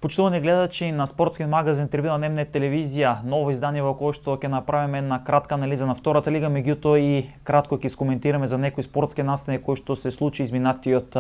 Почитувани гледачи на спортски магазин Трибина на М.Нет телевизија, ново издание во кое што ќе направиме една кратка анализа на втората лига, меѓутоа и кратко ќе искоментираме за некои спортски настани кои што се случи изминатиот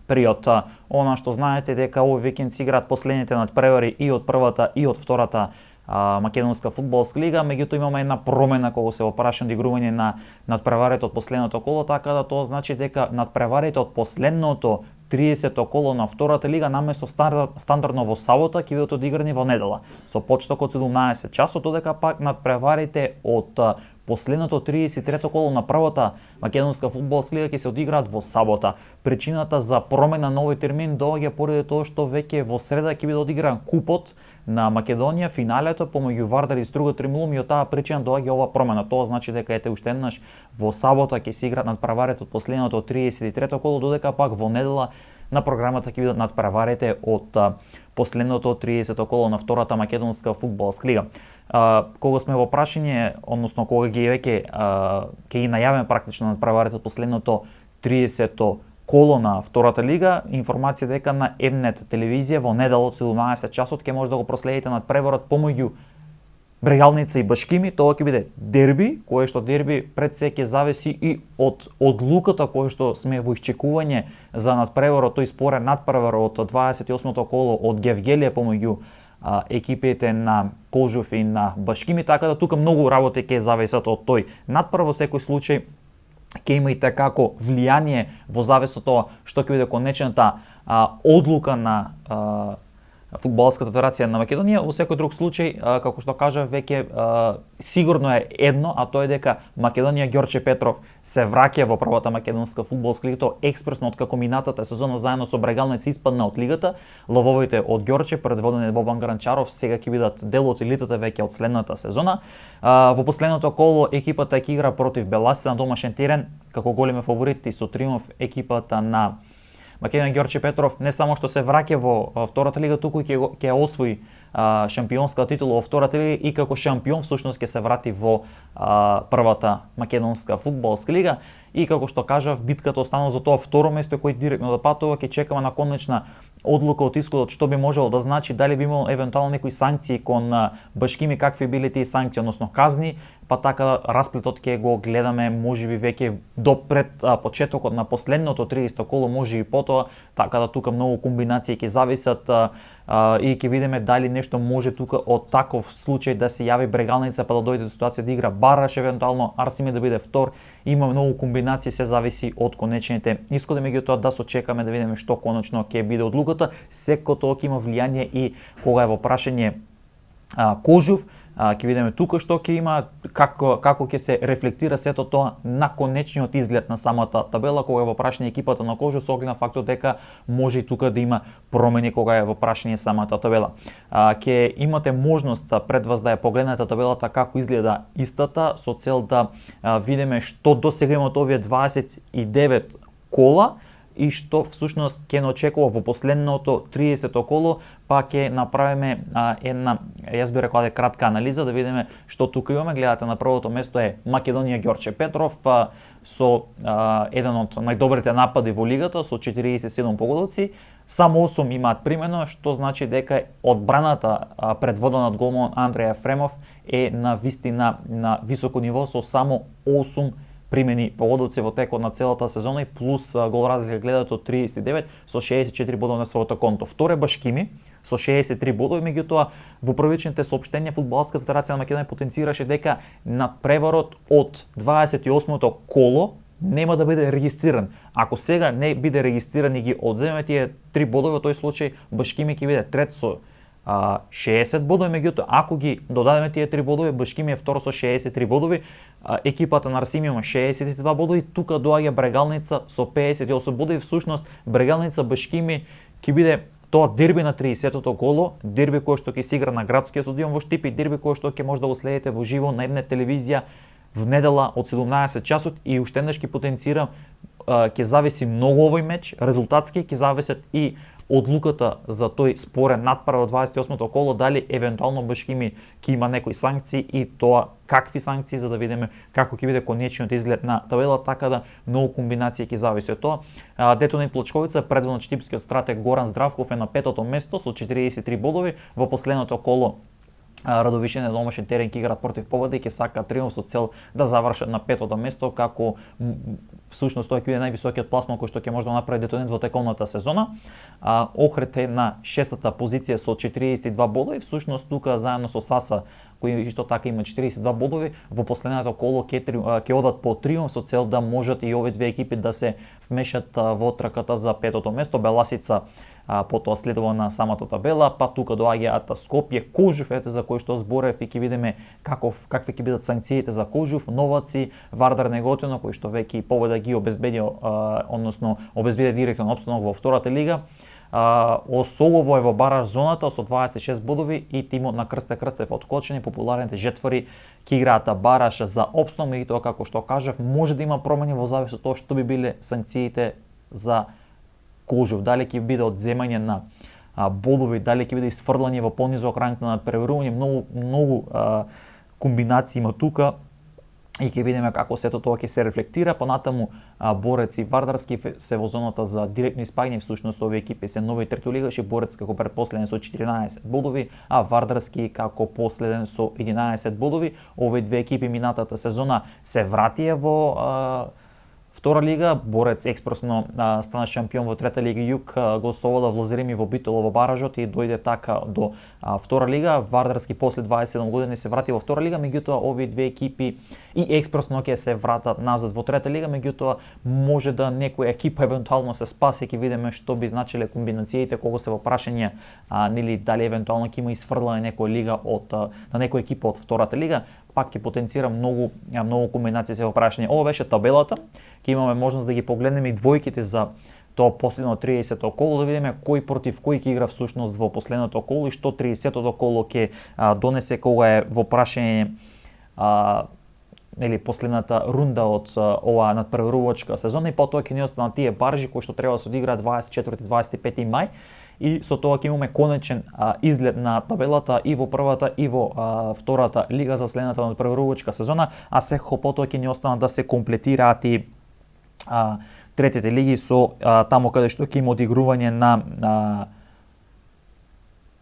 период. Она што знаете дека овој викенд се играат последните надпревари и од првата и од втората македонска фудбалска лига, меѓутоа имаме една промена кога се во прашање игрување на надпреварите од последното коло, така да тоа значи дека надпреварите од последното 30-то коло на втората лига наместо стандардно во сабота ќе бидат одиграни во недела со почеток од 17 часот, додека пак надпреварите од последното 33-то коло на првата македонска фудбалска лига ќе се одиграат во сабота. Причината за промена на овој термин доаѓа поради тоа што веќе во среда ќе биде одигран купот на Македонија, финалето помеѓу Вардар и Струга Тримулум, и од таа причина доаѓа ова промена. Тоа значи дека ете уште еднаш во сабота ќе се играат надпреварите од последното 33-то коло, додека пак во недела на програмата ќе бидат надпреварите од последното 30-то коло на втората македонска фудбалска лига. Кога сме во прашање, односно кога ги веќе ќе ги најавиме практично надпреварите од последното 30-то коло на втората лига, информација дека на М.Нет телевизија во недела од 17 часот ќе може да го проследите надпреварот помеѓу Брегалница и Башкими. Тоа ќе биде дерби, кое што дерби пред се ќе зависи и од одлуката која што сме во исчекување за надпреварот, тој спорен надпревар од 28-то коло од Гевгелија помеѓу екипите на Кожув и на Башкими, така да тука многу работи ќе зависат од тој надпревар. Во секој случај ќе има и како влијание во завис од тоа што ќе биде конечната одлука на Фудбалската федерација на Македонија. Во секој друг случај, како што кажав, веќе сигурно е едно, а тоа е дека Македонија Ѓорче Петров се враќа во првата македонска фудбалска лига, тоа експресно откако минатата сезона заедно со Брегалница испадна од лигата. Лововите од Ѓорче, предводени Бобан Гранчаров, сега ќе бидат дел од елитата веќе од следната сезона. Во последното коло екипата ќе игра против Беласи на домашен терен, како големи фаворити со триумф екипата на Македонија Ѓорче Петров не само што се враќа во втората лига, туку ќе освои шампионска титула во втората лига и како шампион всушност ќе се врати во првата македонска фудбалска лига. И како што кажав, битката останува за тоа второ место кој директно да патува. Ќе чекаме на конечна одлука од исходот што би можело да значи, дали би имало евентуално некои санкции кон Башкими, какви били тие санкции, односно казни, па така расплетот ќе го гледаме можеби веќе до пред почетокот на последното 30-то коло, можеби потоа, така да тука многу комбинации ќе зависат и ќе видиме дали нешто може тука од таков случај да се јави Брегалница, па да дојде до ситуација да игра Бараш, евентуално Арсими да биде втор. Има многу комбинации, се зависи од конечните исходи, меѓутоа да сочекаме да видиме што конечно ќе биде одлуката. Секој тоа ќе има влијание и кога е во прашање Кожув, ќе видиме тука што ќе има, како ќе се рефлектира сето тоа на конечниот изглед на самата табела, кога е во прашање екипата на Кожув, со оглед на фактот дека може и тука да има промени кога е во прашање самата табела. Ќе имате можност пред вас да ја погледнете табелата како изгледа истата, со цел да видиме што досега имат овие 29 кола и што всушност ќе не очекува во последното 30-то коло, па ќе направиме една, јас би рекол, кратка анализа да видиме што тука имаме. Гледате, на првото место е Македонија Ѓорче Петров со еден од најдобрите напади во лигата со 47 погодоци. Само 8 имаат примено, што значи дека одбраната предводена од голман Андреј Ефремов е на вистина на високо ниво со само 8 примени погодоци во текот на целата сезона и плюс гол разлика гледат од 39 со 64 бодови на своето конто. Втор е Башкими со 63 бодови, меѓутоа во првичните соопштенија Фудбалската федерација на Македонија потенцираше дека надпреварот од 28-то коло нема да биде регистриран. Ако сега не биде регистриран и ги одземе тие 3 бодови, во тој случај Башкими ќе биде трет со 60 бодови, меѓутоа ако ги додадеме тие 3 бодови, Башкими е второ со 63 бодови, екипата на Арсими има 62 бодови, тука доаѓа Брегалница со 58 бодови. Всушност Брегалница Башкими ќе биде тоа дерби на 30-то коло, дерби кој што ќе се игра на градскиот стадион во Штип и дерби кој што ќе може да го следите во живо на М.Нет телевизија в недела од 17 часот. И уште еднаш ќе потенцирам, ќе зависи многу овој меч, резултатски ќе зависат и одлуката за тој спорен надпревар од 28-то коло, дали евентуално Башкими ќе има некои санкции и тоа какви санкции, за да видиме како ќе биде конечниот изглед на табела, така да многу комбинации ќе зависи од тоа. Детонет Плачковица, предводно читипскиот стратег Горан Здравков е на 5-то место со 43 бодови. Во последното коло Радовишин на домашен терен ќе играат против Победа и ќе сакаат триумф со цел да завршат на 5-то место, како всушност тоа ќе биде највисокиот пласман кој што ќе може да направи Детонет во тековната сезона. Охрид е на 6-та позиција со 42 бодови, всушност тука заедно со Саса кој исто така има 42 бодови, во последното коло ќе одат по триумф со цел да можат и овие две екипи да се вмешат во трката за 5-то место. Беласица потоа следува на самата табела, па тука доаѓаат Скопје, Кожув, ете за кој што зборев и ќе видиме какви ќе бидат санкциите за Кожув, Новаци, Вардар Неготино, кој што веќе Победа ги обезбедил, односно обезбеди директен опстанок во втората лига. Осолово е во бараж зоната со 26 бодови и тимот на Крстев откочени, популарните жетвари ќе играат бараж за опстанок, и тоа како што кажав, може да има промени во зависи од тоа што би биле санкциите за Кожув, дали ќе биде одземање на бодови, дали ќе биде изфрлање во понизок ранг на надпреварување, многу комбинации има тука и ќе видиме како сето тоа ќе се рефлектира. Понатаму Борец и Вардарски се во зоната за директно испаѓање, всушност овие екипи се нови третолигаши, Борец како претпоследен со 14 бодови, а Вардарски како последен со 11 бодови. Овие две екипи минатата сезона се вратија во Втора лига. Борец експресно стана шампион во Трета лига Југ, гостувала во Зреми во Битоло во баражот и дојде така до Втора лига. Вардарски после 27 години се врати во Втора лига, меѓутоа овие две екипи и експресно ќе се вратат назад во Трета лига, меѓутоа може да некоја екипа евентуално се спаси, ќе видиме што би значиле комбинациите кога се во прашање нели дали евентуално ќе има изфрлање некоја лига на некоја екипа од Втората лига. Пак ќе потенцира многу комбинации се во прашање. Ова беше табелата. Ќе имаме можност да ги погледнеме и двојките за тоа последно 30-то коло, да видиме кој против кој ќе игра всушност во последното коло и што 30-то коло ќе донесе кога е во прашање нели последната рунда од оваа надпреварувачка сезона, и потоа ќе ни останат тие баржи кои што треба да се одиграат 24-25 мај. И со тоа ќе имаме конечен изглед на табелата и во првата и во втората лига за следната надпреварувачка сезона, а секако потоа ќе ни останат да се комплетираат и третите лиги со таму каде што ќе има одигрување на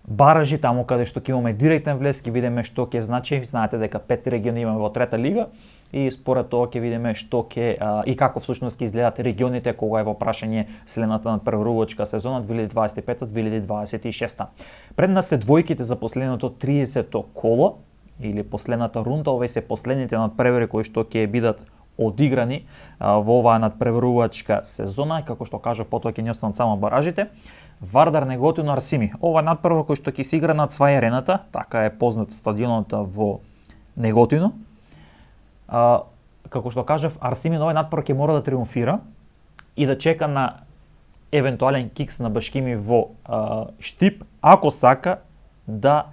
баражи, таму каде што ќе имаме директен влез, ќе видиме што ќе значи. Знаете дека 5 региони имаме во Трета лига и според тоа ќе видиме што ќе и како всушност ќе изгледат регионите кога е во прашање следната надпреварувачка сезона 2025-2026. Пред нас се двојките за последното 30-то коло или последната рунда. Овие се последните надпревари кои што ќе бидат одиграни во оваа надпреварувачка сезона, како што кажа, потоа ќе ни останат само баражите. Вардар Неготино Арсими. Ова надпревар кој што ќе се игра на Цвај арената, така е познат стадионот во Неготино. Како што кажав, Арсими на овој надпревар ќе мора да триумфира и да чека на евентуален кикс на Башкими во Штип, ако сака да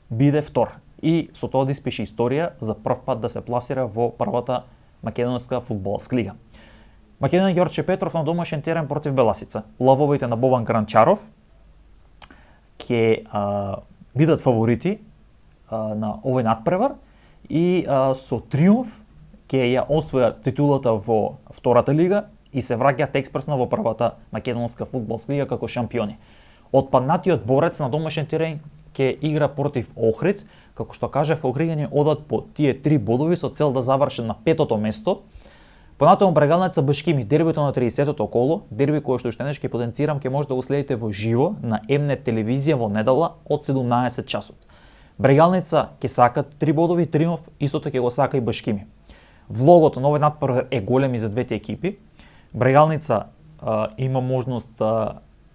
биде втор и со тоа да испише историја за прв пат да се пласира во првата македонска фудбалска лига. Македонија Ѓорче Петров на домашен терен против Беласица. Лавовите на Бобан Гранчаров ќе бидат фаворити на овој надпревар и со триумф ќе ја освојат титулата во втората лига и се враќаат експресно во првата македонска фудбалска лига како шампиони. Отпаднатиот Борец на домашен терен ќе игра против Охрид, како што кажав, Охриѓани одат по тие 3 бодови со цел да завршат на 5-то место. Понатаму Брегалница Башкими, дербито на 30-то коло, дерби кој што уште ќе потенцирам, ќе може да го следите во живо на МНЕТ телевизија во недела од 17 часот. Брегалница ќе сакат 3 бодови, триумф, истото ќе го сака и Башкими. Влогот на овој надпревар е голем и за двете екипи. Брегалница има можност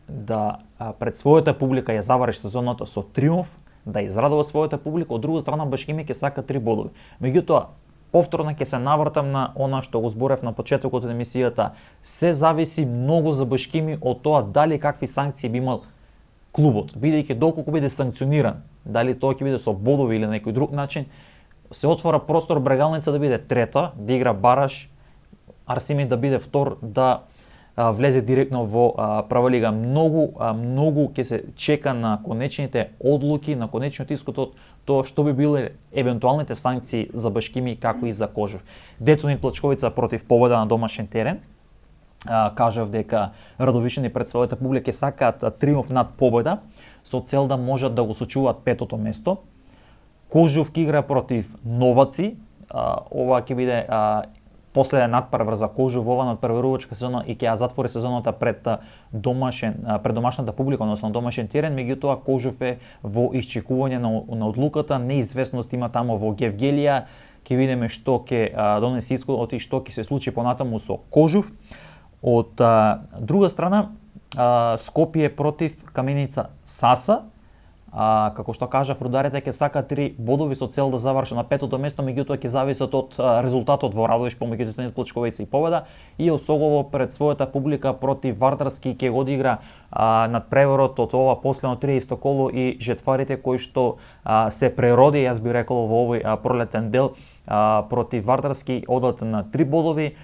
да пред својата публика ја заврши сезоната со триумф, да израдува својата публика, од друга страна Башкими ќе сака 3 бодови. Меѓутоа, повторно ќе се навртам на она што го зборев на почетокот од емисијата. Се зависи многу за Башкими од тоа дали какви санкции би имал клубот, бидејќи доколку биде санкциониран, дали тоа ќе биде со бодови или на некој друг начин, се отвора простор Брегалница да биде трета, да игра бараж, Арсими да биде втор, да влезе директно во прва лига. Многу ќе се чека на конечните одлуки, на конечниот исход од тоа што би биле евентуалните санкции за Башкими како и за Кожев. Детонит Плачковица против победа на домашен терен. Кажав дека Радовишани пред својата публика сакаат триумф над победа со цел да можат да го сочуваат петото место. Кожев ќе игра против Новаци. Ова ќе биде последен надпревар за Кожев во оваа надпреварувачка сезона и ќе ја затвори сезоната пред домашната публика, односно домашен терен. Меѓутоа Кожев е во исчекување на одлуката, неизвестност има таму во Гевгелија. Ќе видиме што ќе донесе исходот и што ќе се случи понатаму со Кожев. Од друга страна, Скопје против Каменица Саса. Како што кажав, рударите ќе сакаат 3 бодови со цел да завршат на петото место, меѓутоа ќе зависат од резултатот во Радовиш помеѓу Детонит Плачковица и Победа. И Осогово пред својата публика против Вардарски ќе го одигра надпреварот од ова последно 30 коло и жетварите кои што се прероди, јас би рекол, во овој пролетен дел против Вардарски одат на 3 бодови.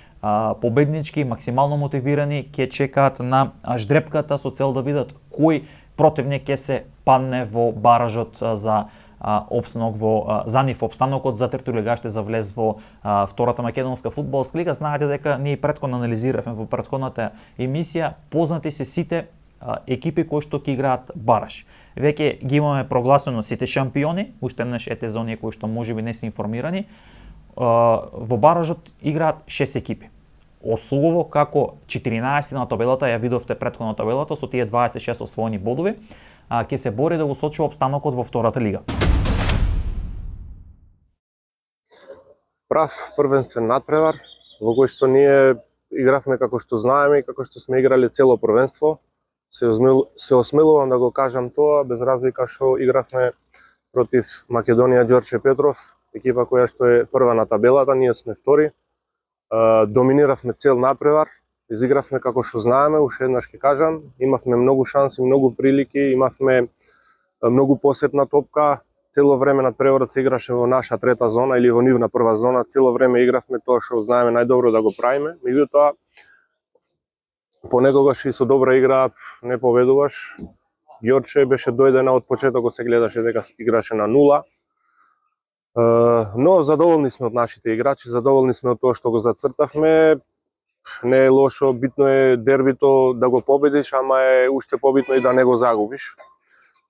Победнички, максимално мотивирани, ќе чекаат на ждрепката со цел да видат кој противник ќе се падне во баражот за опстанок за нив опстанокот за третолигашите за влез во втората македонска фудбалска лига. Знаете дека ние претходно анализиравме во претходната емисија, познати се сите екипи кои што ќе играат бараж. Веќе ги имаме прогласено сите шампиони, уште еднаш ете за оние кои што можеби не се информирани. Во баражот играат 6 екипи. Осогово како 14 на табелата, ја видовте претходно табелата со тие 26 освоени бодови, ќе се бори да го сочува опстанокот во втората лига. Прав првенствен надпревар во кој што ние игравме како што знаеме и како што сме играли цело првенство. Се осмелувам да го кажам тоа, без разлика што игравме против Македонија Ѓорче Петров, екипа која што е прва на табелата, ние сме втори. Доминиравме цел надпревар, изигравме како што знаеме, уште еднаш ќе кажам, имавме многу шанси, многу прилики, имавме многу посетна топка, цело време надпреварот се играше во наша трета зона или во нивна прва зона, цело време игравме тоа што знаеме најдобро да го правиме, меѓутоа понекогаш и со добра игра не победуваш. Ѓорче беше дојдена од почетокот, се гледаше дека играше на 0. Но задоволни сме од нашите играчи, задоволни сме од тоа што го зацртавме. Не е лошо, битно е дербито да го победиш, ама е уште побитно и да не го загубиш.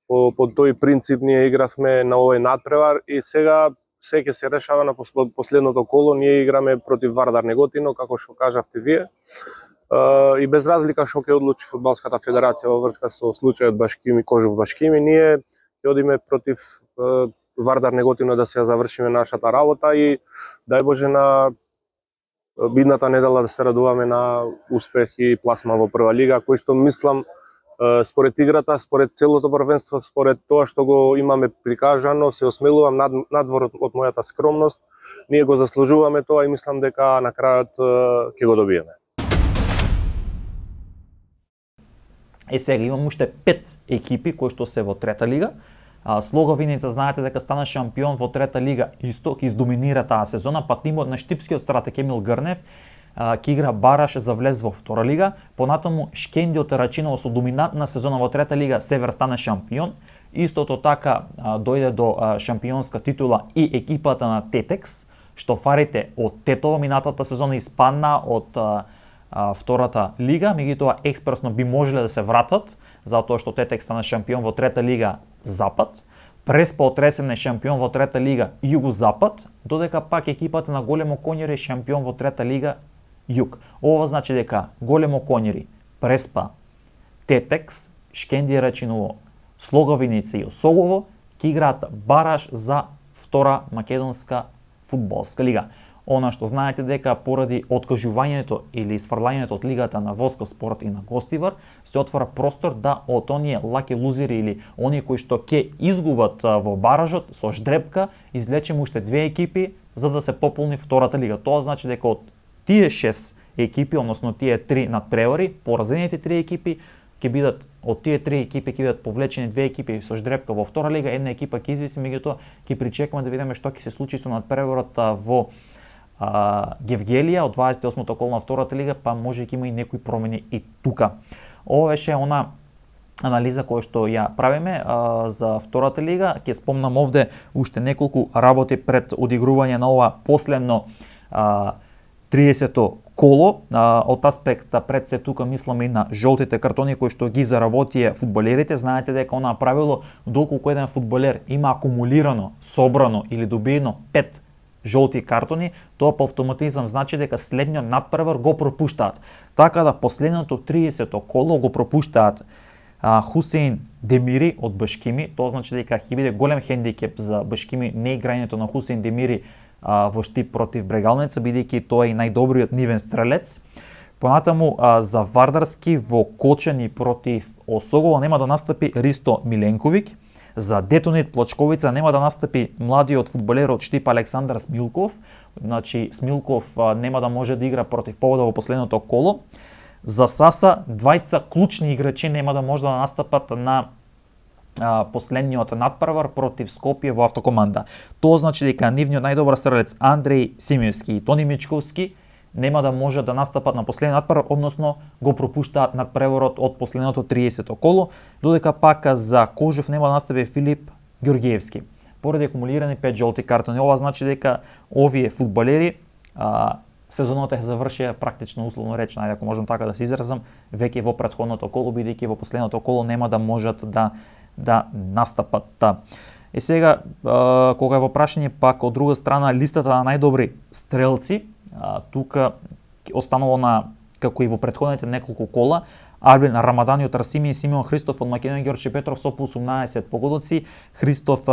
По тој принцип ние игравме на овој надпревар и сега се ќе се решава на последното коло. Ние играме против Вардар Неготино, како што кажавте вие. И без разлика што ќе одлучи Фудбалската федерација во врска со случајот Башкими Кожев Башкими, ние ќе одиме против Вардар Неготино да се ја завршиме нашата работа и дај Боже на бидната недела да се радуваме на успех и пласман во прва лига, кој што мислам според играта, според целото првенство, според тоа што го имаме прикажано, се осмелувам надвор од мојата скромност, ние го заслужуваме тоа и мислам дека на крајот ќе го добиеме. Сега имам уште 5 екипи кои што се во трета лига. Слога Виница знаете дека стана шампион во трета лига исто, ќе издоминира таа сезона, па тимот на штипскиот стратег Емил Грнев ќе игра бараш за влез во втора лига. Понатаму Шкенди од Терачиново со доминантна сезона во трета лига Север стана шампион. Истото така дојде до шампионска титула и екипата на Тетекс, што фарите од Тетово минатата сезона испадна од втората лига, меѓутоа експресно би можеле да се вратат, затоа што Тетекс стана шампион во трета лига Запад. Преспа отресен е шампион во трета лига Југо-Запад, додека пак екипата на Големо Конјари е шампион во трета лига Југ. Ова значи дека Големо Конјари, Преспа, Тетекс, Шкенди Рачиново, Слога Виница и Осогово ќе играат бараш за втора македонска фудбалска лига. Она што знаете дека поради откажувањето или изфрлањето од лигата на Восков спорт и на Гостивар се отвора простор да од оние лаки лузери или оние кои што ќе изгубат во баражот со ждрепка извлечеме уште 2 екипи за да се пополни втората лига. Тоа значи дека од тие 6 екипи, односно тие 3 надпревари, поразените 3 екипи ќе бидат од тие 3 екипи ќе бидат повлечени 2 екипи со ждрепка во втора лига, една екипа ќе извиси, меѓутоа ќе причекаме да видиме што ќе се случи со надпреварот во Гевгелија од 28-то коло на втората лига, па може ќе има и некои промени и тука. Ова беше она анализа која што ја правиме за втората лига. Ќе спомнам овде уште неколку работи пред одигрување на ова последно 30-то коло. Од аспект пред се тука мислам и на жолтите картони кои што ги заработија фудбалерите. Знаете дека она правило, доколку еден фудбалер има акумулирано, собрано или добиено 5 жолти картони, тоа по автоматизам значи дека следниот надпревар го пропуштаат. Така да последното 30-то коло го пропуштаат Хусейн Демири од Башкими. Тоа значи дека ќе биде голем хендикеп за Башкими неиграњето на Хусейн Демири во Штип против Брегалница, бидејќи тоа е најдобриот нивен стрелец. Понатаму за Вардарски во Кочани против Осогово нема да настапи Ристо Миленковиќ. За Детонит Плачковица нема да настапи младиот фудбалер од Штип Александар Смилков. Значи Смилков нема да може да игра против Повода во последното коло. За Саса двајца клучни играчи нема да може да настапат на последниот надпревар против Скопје во Автокоманда. Тоа значи дека нивниот најдобар стрелец Андреј Симевски и Тони Мичковски нема да може да настапат на последниот надпревар, односно го пропуштаат надпреварот од последното 30-то коло, додека пак за Кожев нема да настапи Филип Ѓорѓиевски поради акумулирани 5 жолти картони. Ова значи дека овие фудбалери сезоната ќе заврши практично условно речено, ако можам така да се изразам, веќе во претходното коло, бидејќи во последното коло нема да можат да настапат. И сега, кога е во прашање пак од друга страна листата на најдобри стрелци, тука останало на како и во претходните неколку кола, Арбин Рамадани од Расими и Симеон Христов од Македонија, Ѓорче Петров со по 18 погодоци. Христов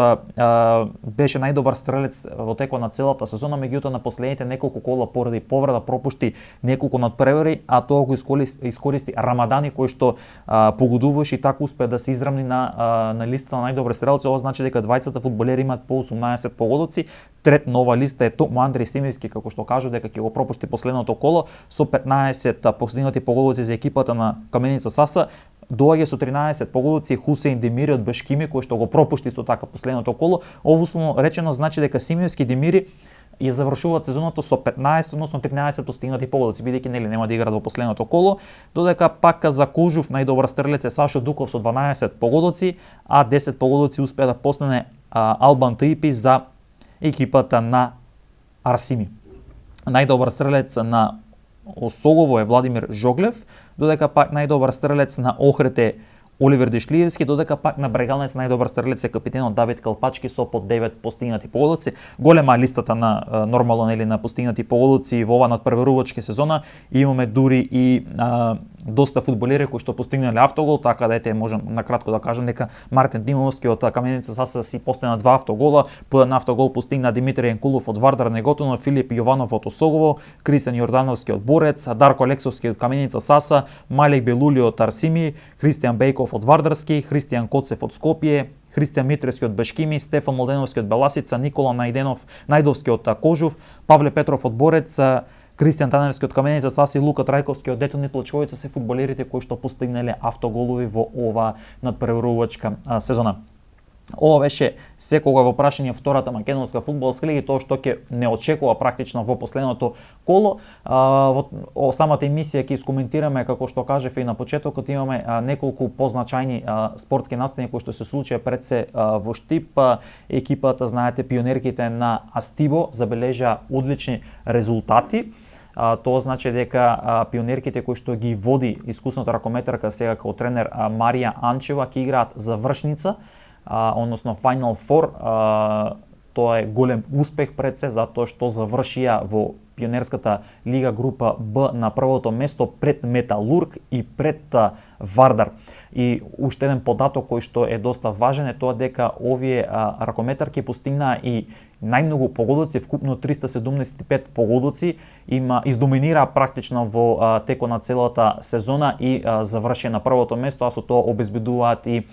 беше најдобар стрелец во текот на целата сезона, меѓутоа на последните неколку кола поради повреда пропушти неколку надпревари, а тоа го искористи Рамадани кој што погодуваше и така успеа да се израмни на листата на најдобри стрелци. Ова значи дека двајцата фудбалери имаат по 18 погодоци. Трет нова листа е Тому Андреј Симевски, како што кажа дека ќе го пропушти последното коло со 15 постигнати погодоци за екипата на Каменица Саса. Доаѓа со 13 погодоци Хусейн Демири од Башкими, кој што го пропушти со така последното коло. Ово условно речено значи дека Симевски Демири ја завршуваат сезоното со 15, односно 13 постигнати погодоци, бидејќи нели нема да играат во последното коло, додека пак за Кожув најдобар стрелец е Сашо Дуков со 12 погодоци, а 10 погодоци успеа да постане Албан Таипи за екипата на Арсими. Најдобар стрелец на Осогово е Владимир Жоглев, додека пак најдобар стрелец на Охрид е Оливер Дишлиевски, додека пак на Брегалнец најдобар стрелец е капитенот Давид Калпачки со по 9 постигнати погодоци. Голема листата на нормално нели на постигнати погодоци во ова надпреварувачка сезона. Имаме дури и доста фудбалери кои што постигнале автогол, така да ете можам накратко да кажам дека Мартин Димовски од Каменица Саса си постигна 2 автогола, по еден автогол постигна Димитри Енкулов од Вардар Неготино, Филип Јованов од Осогово, Кристијан Јордановски од Борец, Дарко Алексовски од Каменица Саса, Малек Белули од Арсими, Христијан Бејков од Вардарски, Христијан Коцев од Скопје, Христијан Митрески од Бешкими, Стефан Молденовски од Беласица, Никола Најдовски од Кожув, Павле Петров од Борец, Кристијан Таневски од Каменица Саса и Лука Трајковски од Детонит Плачковица се фудбалерите кои што постигнале автоголови во ова надпреварувачка сезона. Ова беше секога во прашање втората македонска фудбалска лига, тоа што ќе не очекува практично во последното коло. Во самата емисија ќе искоментираме, како што кажев и на почетокот, имаме неколку позначајни спортски настани кои што се случија пред се во Штип. Екипата, знаете, пионерките на Астибо забележаа одлични резултати. Тоа значи дека пионерките кои што ги води искусната ракометарка сега како тренер Марија Анчева ќе играат завршница, односно Final Four. Тоа е голем успех пред се, затоа што завршија во пионерската лига група Б на првото место пред Металург и пред Вардар. И уште еден податок кој што е доста важен е тоа дека овие ракометарки постигнаа и најмногу погодоци, вкупно 375 погодоци, издоминираа практично во текот на целата сезона и завршија на првото место, а со тоа обезбедуваат и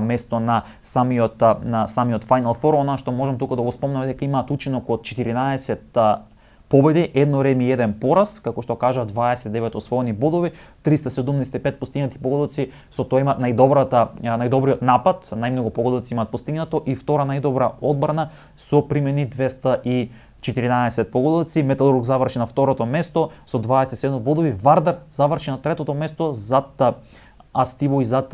место на самиот Final Four. Она што можам тука да го спомнам дека имаат учинок од 14 победи, 1 реми и 1 пораз, како што кажа 29 освоени бодови, 375 постигнати погодоци, со тоа имаат најдобриот напад, најмногу погодоци имаат постигнато и втора најдобра одбрана со примени 204 14 поголовци, Металург заврши на второто место со 27 бодови, Вардар заврши на третото место зад Астиво и зад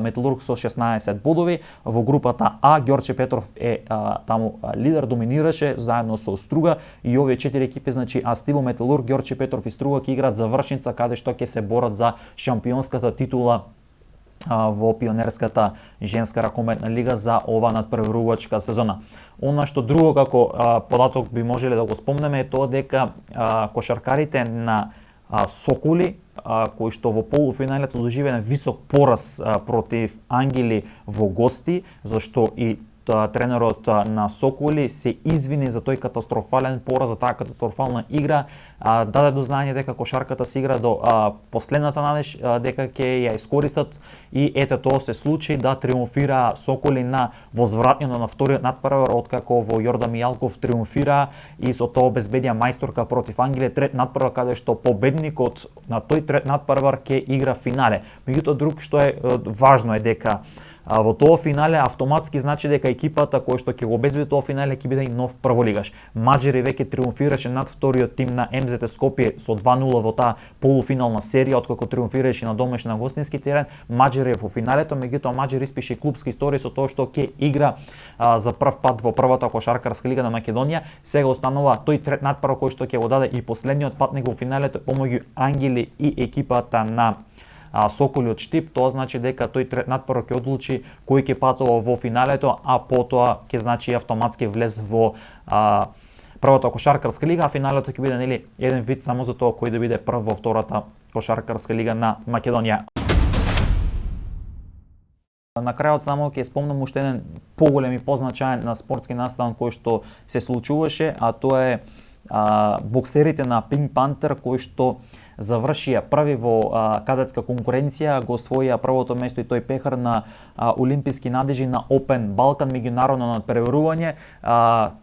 Металург со 16 бодови. Во групата А Ѓорче Петров е таму лидер, доминираше заедно со Струга и овие 4 екипи, значи Астиво, Металург, Ѓорче Петров и Струга ќе играат завршница каде што ќе се борат за шампионската титула во пионерската женска ракометна лига за ова надпреварувачка сезона. Она што друго како податок би можеле да го спомнеме е тоа дека кошаркарите на Соколи, кои што во полуфиналето доживеа висок пораз против Ангели во гости, зашто и тренерот на Соколи се извини за тој катастрофален пораз, за таа катастрофална игра, даде до знаење дека кошарката се игра до последната надеж дека ќе ја искористат и ете тоа се случи, да триумфира Соколи на возвратњето на вториот надпревар, откако во Јордан Мијалков триумфира и со тоа обезбедија мајсторка против Ангеле, трет надпревар каде што победникот на тој трет надпревар ќе игра финале. Меѓутоа друг што е важно е дека во тоа финале автоматски значи дека екипата која што ќе го обезбеди тоа финале ќе биде и нов прволигаш. Маџари веќе триумфираше над вториот тим на МЗТ Скопје со 2-0 во таа полуфинална серија, откако триумфираше на домашен на гостински терен. Маџари е во финалето, меѓутоа Маџари испише и клупска историја со тоа што ќе игра за прв пат во првата кошаркарска лига на Македонија. Сега останува тој трет надпревар кој што ќе го даде и последниот патник во финалето помеѓу Ангели и екипата на Соколи од Штип. Тоа значи дека тој трет надпревар ќе одлучи кој ќе патува во финалето, а потоа ќе значи автоматски влез во првата кошаркарска лига, а финалето ќе биде нели еден вид само за тоа кој да биде прв во втората кошаркарска лига на Македонија. На крајот само ќе спомнам уште еден поголем и позначаен на спортски настан кој што се случуваше, а тоа е боксерите на Pink Panther кои што завршија први во кадетска конкуренција, го освоија првото место и тој пехар на олимписки надежи на Open Balkan меѓународно надпреварување.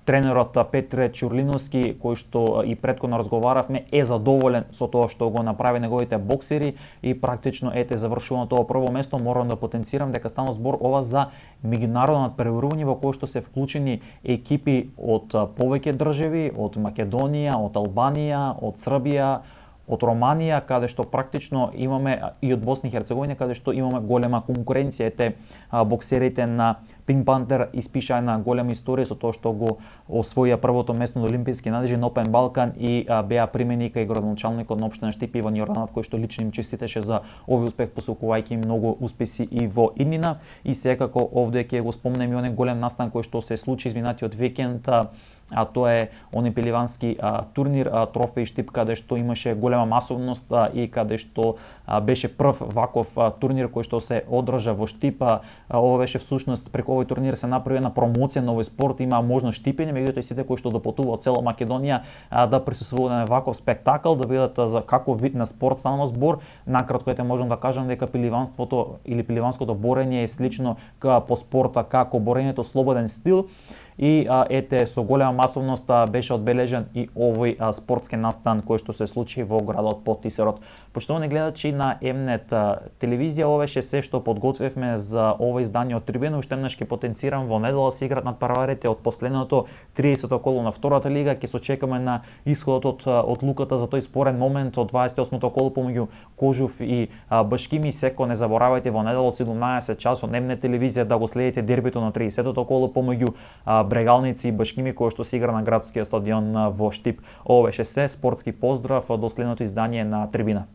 Тренерот Петре Чурлиновски, кој што и претходно разговаравме, е задоволен со тоа што го направи неговите боксери и практично ете завршува тоа прво место. Морам да потенцирам дека стана збор ова за меѓународно надпреварување во кое што се вклучени екипи од повеќе држави, од Македонија, од Албанија, од Србија, од Романија, каде што практично имаме и од Босна и Херцеговина, каде што имаме голема конкуренција. Ете боксерите на Pink Panther испишаа една голема историја со тоа што го освоија првото место на олимписки надежи на Open Balkan и беа примени кај градоначалникот на општина Штип Иван Јорданов, кој што лично им честитеше за овој успех, посакувајќи им многу успеси и во иднина. И секако овде ќе го спомнем и оној голем настан кој што се случи изминатиот викенд, а тоа е оној пеливански турнир Трофеј Штип, каде што имаше голема масовност и каде што беше прв ваков турнир кој што се одржа во Штип. Ова беше всушност преку овој турнир се направи една промоција на овој спорт, има можност штипење, меѓутоа сите кои што допотуваат од цела Македонија да присуствуваат на ваков спектакл, да видат за каков вид на спорт станува збор. Накратко можам да кажам дека пеливанството или пеливанското борење е слично по спорта како борењето слободен стил. И ете со голема масовност беше одбележен и овој спортски настан кој што се случи во градот Потисерот. Поштовани гледачи на Mnet телевизија, ова беше се што подготвевме за ова издание од Трибина. Уште еднаш ќе потенцирам, во недела се играат надпреварите од последното 30-то коло на втората лига. Ќе се очекаме на исходот од одлуката за тој спорен момент од 28-то коло помеѓу Кожув и Башкими. Секој не заборавајте во недела од 17 часот Mnet телевизија да го следите дербито на 30-то коло помеѓу Брегалници и Башкими кој што се игра на градскиот стадион во Штип. Ова беше се, спортски поздрав до следното издание на Трибина.